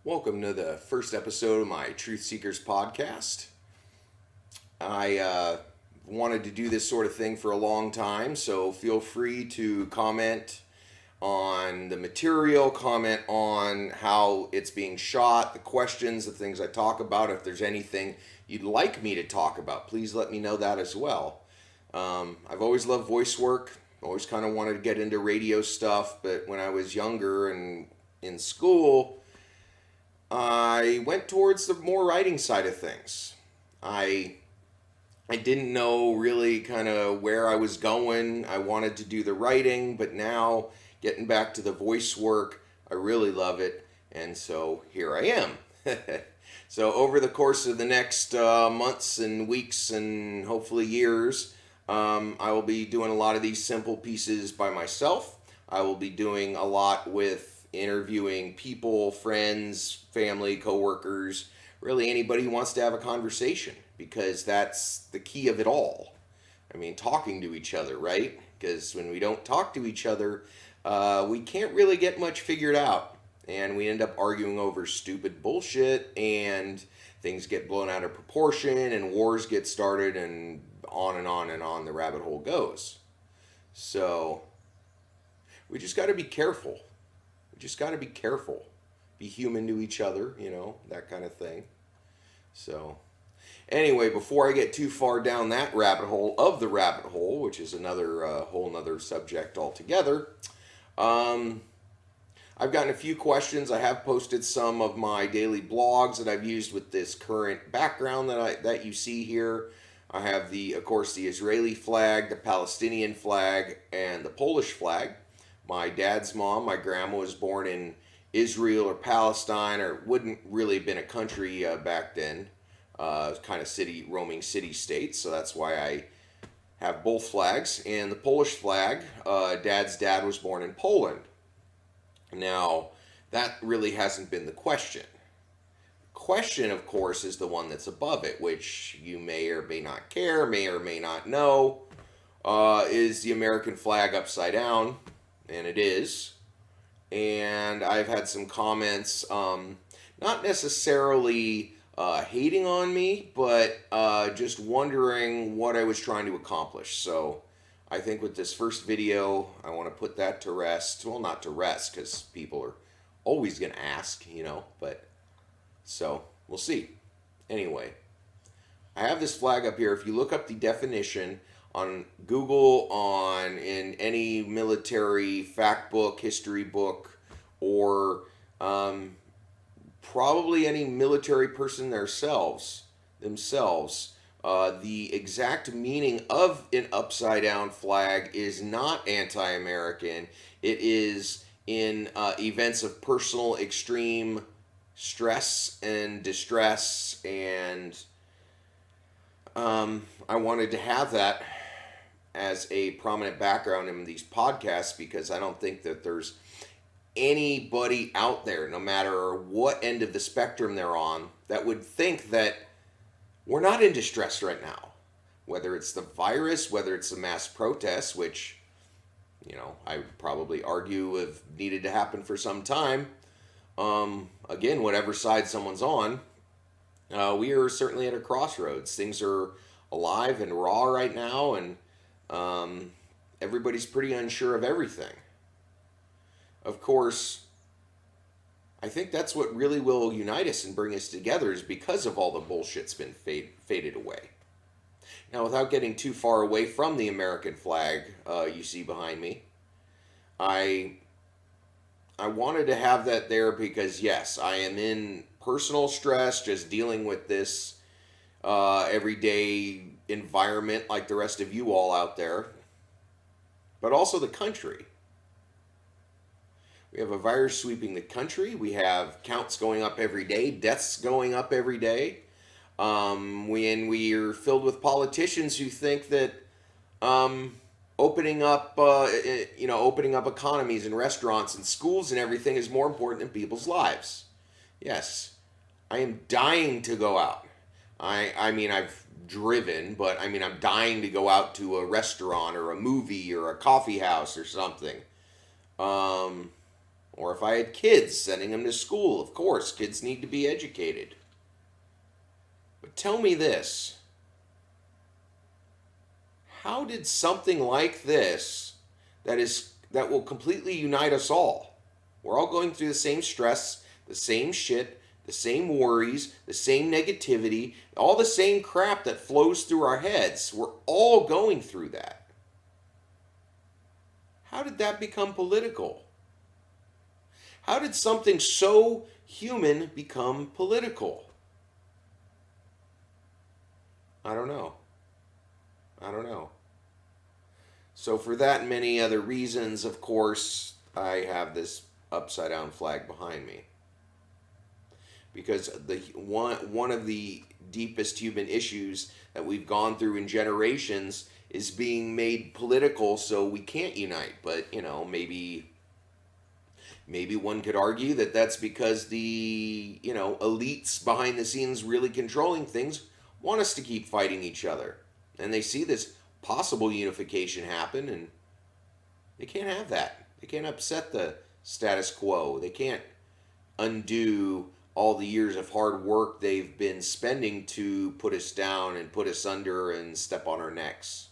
Welcome to the first episode of my Truth Seekers podcast. I wanted to do this sort of thing for a long time, so feel free to comment on the material, comment on how it's being shot, the questions, the things I talk about. If there's anything you'd like me to talk about, please let me know that as well. I've always loved voice work, always kind of wanted to get into radio stuff, but when I was younger and in school, I went towards the more writing side of things. I I didn't know really kind of where I was going. I wanted to do the writing, but now getting back to the voice work, I really love it, and so here I am. So over the course of the next months and weeks and hopefully years, I will be doing a lot of these simple pieces by myself. I will be doing a lot with interviewing people, friends, family, coworkers, really anybody who wants to have a conversation, because that's the key of it all. I mean, talking to each other, right? Because when we don't talk to each other, we can't really get much figured out. And we end up arguing over stupid bullshit, and things get blown out of proportion, and wars get started, and on and on and on the rabbit hole goes. So, we just got to be careful. We just got to be careful. Be human to each other, that kind of thing. So, anyway, before I get too far down that rabbit hole of the rabbit hole, which is another whole nother subject altogether, um, I've gotten a few questions. I have posted some of my daily blogs that I've used with this current background that you see here. I have of course, the Israeli flag, the Palestinian flag, and the Polish flag. My dad's mom, my grandma, was born in Israel or Palestine, or wouldn't really have been a country back then. Kind of roaming city states, so that's why I have both flags. And the Polish flag, dad's dad was born in Poland. Now, that really hasn't been the question. Question, of course, is the one that's above it, which you may or may not care, may or may not know. Is the American flag upside down? And it is. And I've had some comments, not necessarily hating on me, but just wondering what I was trying to accomplish. So I think with this first video, I want to put that to rest. Well, not to rest, because people are always going to ask, but so we'll see. Anyway, I have this flag up here. If you look up the definition on Google, in any military fact book, history book, or probably any military person themselves, the exact meaning of an upside down flag is not anti-American. It is in events of personal extreme stress and distress, and I wanted to have that as a prominent background in these podcasts, because I don't think that there's anybody out there, no matter what end of the spectrum they're on, that would think that we're not in distress right now. Whether it's the virus, whether it's the mass protests, which, I would probably argue have needed to happen for some time. Again, whatever side someone's on, we are certainly at a crossroads. Things are alive and raw right now, and everybody's pretty unsure of everything. Of course, I think that's what really will unite us and bring us together, is because of all the bullshit's been faded away. Now, without getting too far away from the American flag you see behind me, I wanted to have that there because, yes, I am in personal stress just dealing with this everyday environment like the rest of you all out there, but also the country. We have a virus sweeping the country. We have counts going up every day, deaths going up every day. We are filled with politicians who think that opening up economies and restaurants and schools and everything is more important than people's lives. Yes, I am dying to go out. I mean, I've driven, but I'm dying to go out to a restaurant or a movie or a coffee house or something. Or if I had kids, sending them to school. Of course, kids need to be educated. But tell me this. How did something like this that will completely unite us all? We're all going through the same stress, the same shit, the same worries, the same negativity, all the same crap that flows through our heads. We're all going through that. How did that become political? How did something so human become political? I don't know. So for that and many other reasons, of course, I have this upside down flag behind me. Because one of the deepest human issues that we've gone through in generations is being made political, so we can't unite. But, maybe one could argue that that's because the, elites behind the scenes really controlling things want us to keep fighting each other. And they see this possible unification happen, and they can't have that. They can't upset the status quo. They can't undo all the years of hard work they've been spending to put us down and put us under and step on our necks.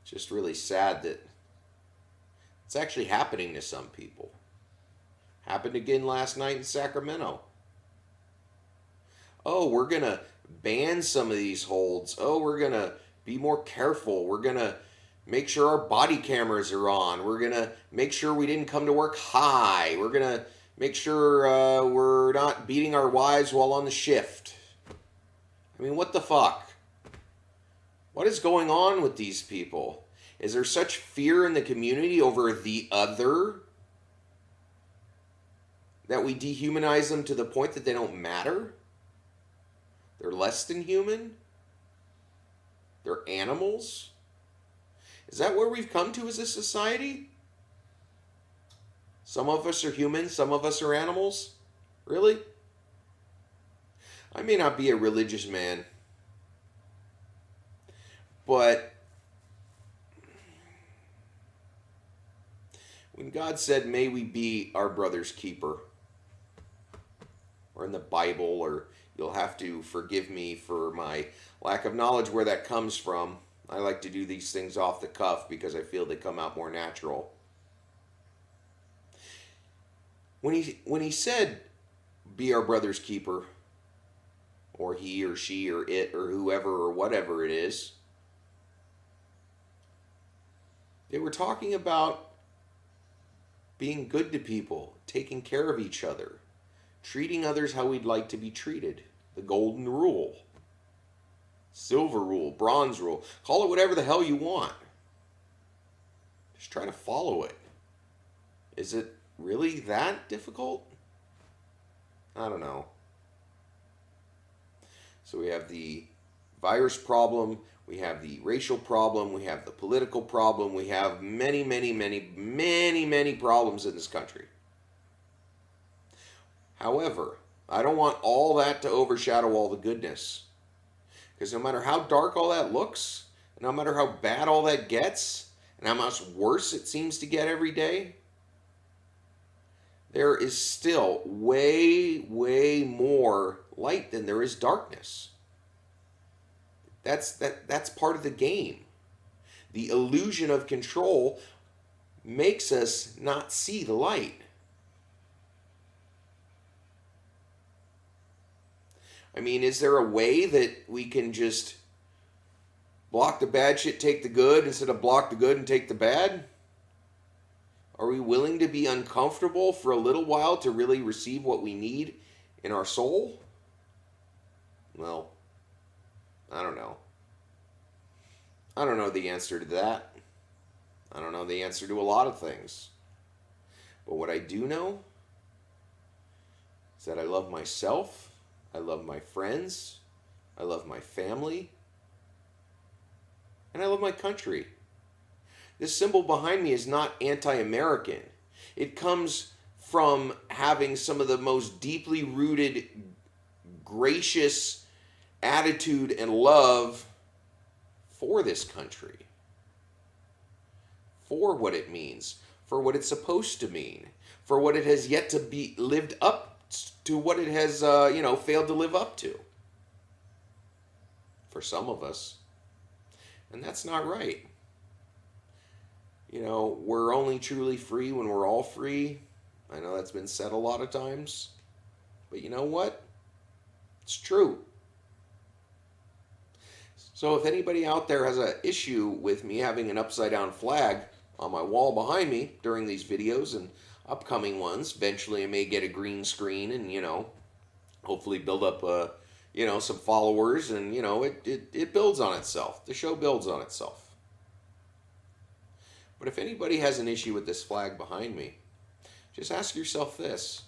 It's just really sad that it's actually happening to some people. Happened again last night in Sacramento. Oh, we're going to ban some of these holds. Oh, we're going to be more careful. We're going to make sure our body cameras are on. We're going to make sure we didn't come to work high. We're going to make sure we're not beating our wives while on the shift. I mean, what the fuck? What is going on with these people? Is there such fear in the community over the other that we dehumanize them to the point that they don't matter? They're less than human? They're animals? Is that where we've come to as a society? Some of us are humans, some of us are animals? Really? I may not be a religious man, but when God said, may we be our brother's keeper, or in the Bible, or you'll have to forgive me for my lack of knowledge where that comes from. I like to do these things off the cuff because I feel they come out more natural. When he said, be our brother's keeper, or he or she or it or whoever or whatever it is, they were talking about being good to people, taking care of each other, treating others how we'd like to be treated. The golden rule, silver rule, bronze rule, call it whatever the hell you want. Just try to follow it. Is it really that difficult? I don't know. So we have the virus problem, we have the racial problem, we have the political problem, we have many problems in this country. However, I don't want all that to overshadow all the goodness. Because no matter how dark all that looks, no matter how bad all that gets, and how much worse it seems to get every day, there is still way more light than there is darkness. That's part of the game. The illusion of control makes us not see the light. I mean, is there a way that we can just block the bad shit, take the good, instead of block the good and take the bad? Are we willing to be uncomfortable for a little while to really receive what we need in our soul? Well, I don't know. I don't know the answer to that. I don't know the answer to a lot of things. But what I do know is that I love myself, I love my friends, I love my family, and I love my country. This symbol behind me is not anti-American. It comes from having some of the most deeply rooted, gracious attitude and love for this country, for what it means, for what it's supposed to mean, for what it has yet to be lived up to, what it has, failed to live up to. For some of us. And that's not right. We're only truly free when we're all free. I know that's been said a lot of times. But you know what? It's true. So if anybody out there has an issue with me having an upside down flag on my wall behind me during these videos and upcoming ones, eventually I may get a green screen and, hopefully build up some followers, and it builds on itself. The show builds on itself. But if anybody has an issue with this flag behind me, just ask yourself this.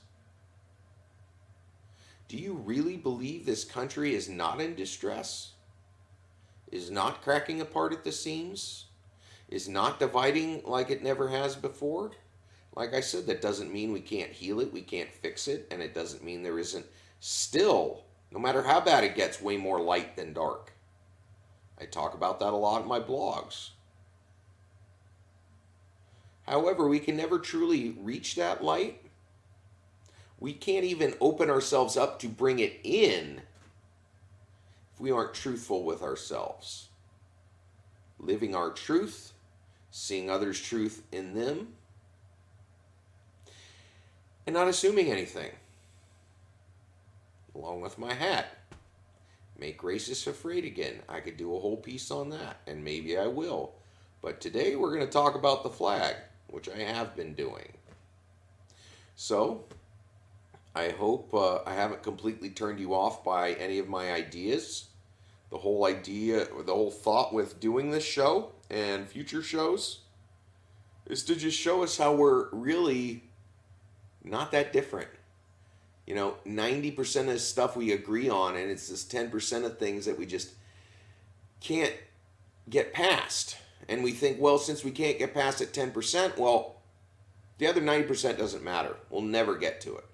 Do you really believe this country is not in distress? Is not cracking apart at the seams? Is not dividing like it never has before? Like I said, that doesn't mean we can't heal it, we can't fix it, and it doesn't mean there isn't still, no matter how bad it gets, way more light than dark. I talk about that a lot in my blogs. However, we can never truly reach that light. We can't even open ourselves up to bring it in if we aren't truthful with ourselves. Living our truth, seeing others' truth in them, and not assuming anything. Along with my hat. Make racists afraid again. I could do a whole piece on that, and maybe I will. But today we're going to talk about the flag, which I have been doing. So, I hope I haven't completely turned you off by any of my ideas. The whole idea, or the whole thought with doing this show and future shows is to just show us how we're really not that different. 90% of stuff we agree on, and it's this 10% of things that we just can't get past. And we think, well, since we can't get past it 10%, well, the other 90% doesn't matter. We'll never get to it.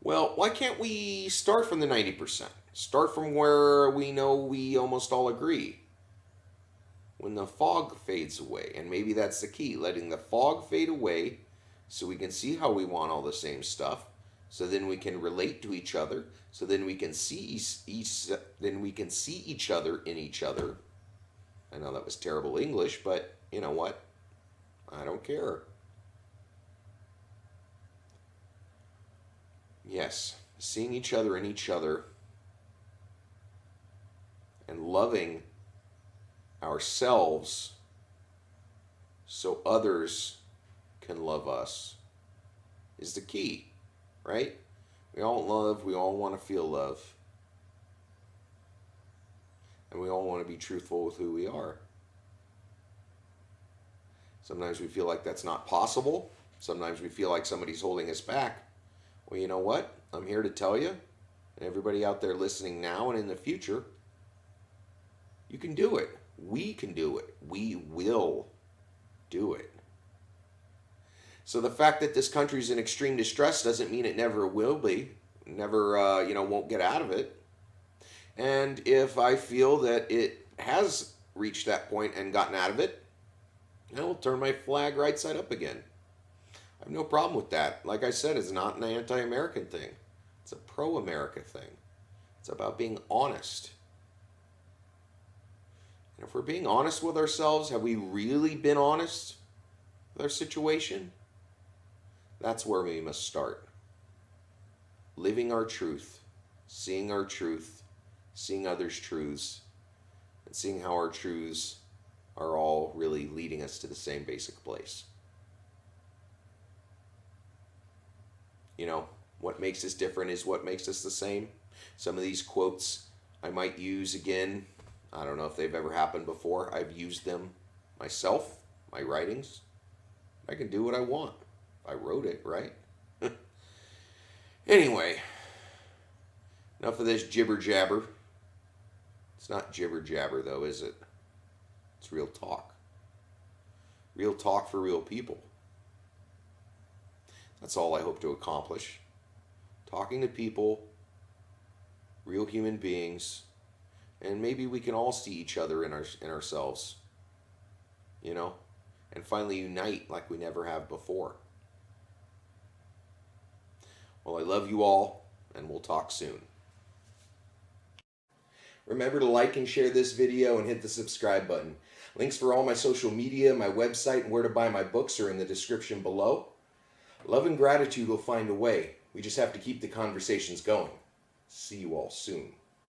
Well, why can't we start from the 90%? Start from where we know we almost all agree. When the fog fades away, and maybe that's the key, letting the fog fade away so we can see how we want all the same stuff, so then we can relate to each other, so then we can see each other in each other. I know that was terrible English, but you know what? I don't care. Yes, seeing each other in each other and loving ourselves so others can love us is the key, right? We all love, we all want to feel love. And we all want to be truthful with who we are. Sometimes we feel like that's not possible. Sometimes we feel like somebody's holding us back. Well, you know what? I'm here to tell you, and everybody out there listening now and in the future, you can do it. We can do it. We will do it. So the fact that this country is in extreme distress doesn't mean it never will be. Never, won't get out of it. And if I feel that it has reached that point and gotten out of it, I will turn my flag right side up again. I have no problem with that. Like I said, it's not an anti-American thing. It's a pro-America thing. It's about being honest. And if we're being honest with ourselves, have we really been honest with our situation? That's where we must start. Living our truth, seeing others' truths, and seeing how our truths are all really leading us to the same basic place. What makes us different is what makes us the same. Some of these quotes I might use again. I don't know if they've ever happened before. I've used them myself, my writings. I can do what I want. I wrote it, right? Anyway, enough of this jibber jabber. It's not jibber jabber though, is it? It's real talk. Real talk for real people. That's all I hope to accomplish. Talking to people, real human beings, and maybe we can all see each other in ourselves. and finally unite like we never have before. Well, I love you all, and we'll talk soon. Remember to like and share this video and hit the subscribe button. Links for all my social media, my website, and where to buy my books are in the description below. Love and gratitude will find a way. We just have to keep the conversations going. See you all soon.